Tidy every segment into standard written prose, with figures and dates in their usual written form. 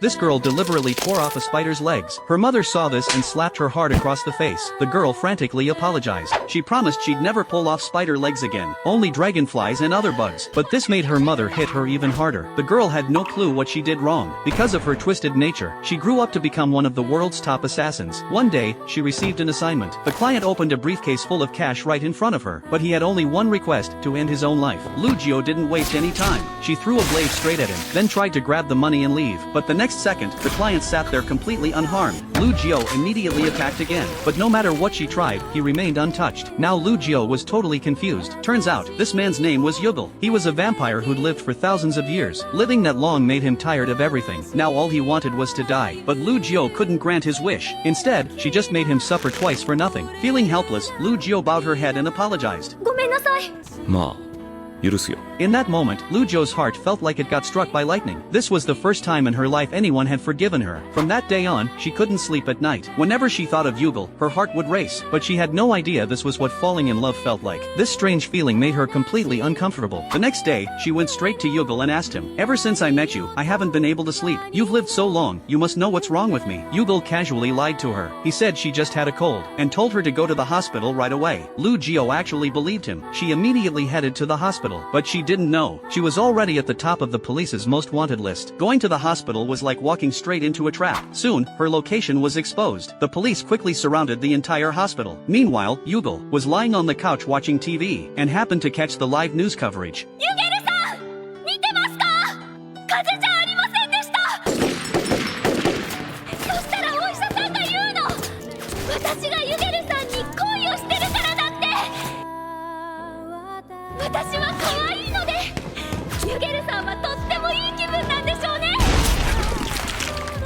This girl deliberately tore off a spider's legs. Her mother saw this and slapped her hard across the face. The girl frantically apologized. She promised she'd never pull off spider legs again, only dragonflies and other bugs. But this made her mother hit her even harder. The girl had no clue what she did wrong. Because of her twisted nature, she grew up to become one of the world's top assassins. One day, she received an assignment. The client opened a briefcase full of cash right in front of her, but he had only one request: to end his own life. Lugio didn't waste any time. She threw a blade straight at him, then tried to grab the money and leave. But the next second, the client sat there completely unharmed. Lugio immediately attacked again, but no matter what she tried, he remained untouched. Now Lugio was totally confused. Turns out, this man's name was Yugal. He was a vampire who'd lived for thousands of years. Living that long made him tired of everything. Now all he wanted was to die. But Lugio couldn't grant his wish. Instead, she just made him suffer twice for nothing. Feeling helpless, Lugio bowed her head and apologized. ごめんなさい。まあ許すよ。 In that moment, Lugio's heart felt like it got struck by lightning. This was the first time in her life anyone had forgiven her. From that day on, she couldn't sleep at night. Whenever she thought of Yugal, her heart would race, but she had no idea this was what falling in love felt like. This strange feeling made her completely uncomfortable. The next day, she went straight to Yugal and asked him, "Ever since I met you, I haven't been able to sleep. You've lived so long, you must know what's wrong with me." Yugal casually lied to her. He said she just had a cold, and told her to go to the hospital right away. Lugio actually believed him. She immediately headed to the hospital, but she didn't know. She was already at the top of the police's most wanted list. Going to the hospital was like walking straight into a trap. Soon, her location was exposed. The police quickly surrounded the entire hospital. Meanwhile, Yugal was lying on the couch watching TV, and happened to catch the live news coverage. ユゲルさん、見てますか？風邪じゃありませんでした。そしたらお医者さんが言うの。私がユゲルさんに恋をしてるからだって。私は可愛いので、ユゲルさんはとってもいい気分なんでしょうね。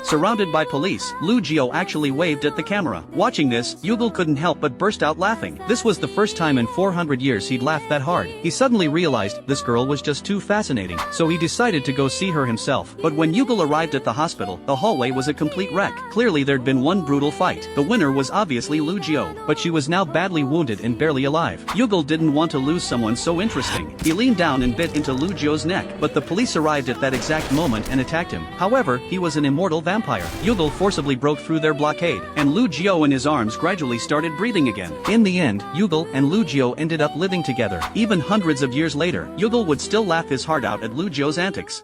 Surrounded by police, Lugio actually waved at the camera. Watching this, Yugal couldn't help but burst out laughing. This was the first time in 400 years he'd laughed that hard. He suddenly realized this girl was just too fascinating, so he decided to go see her himself. But when Yugal arrived at the hospital, the hallway was a complete wreck. Clearly there'd been one brutal fight. The winner was obviously Lugio, but she was now badly wounded and barely alive. Yugal didn't want to lose someone so interesting. He leaned down and bit into Lugio's neck, but the police arrived at that exact moment and attacked him. However, he was an immortal vampire. Yugal forcibly broke through their blockade, and Lugio and his arms gradually started breathing again. In the end, Yugal and Lugio ended up living together. Even hundreds of years later, Yugal would still laugh his heart out at Lugio's antics.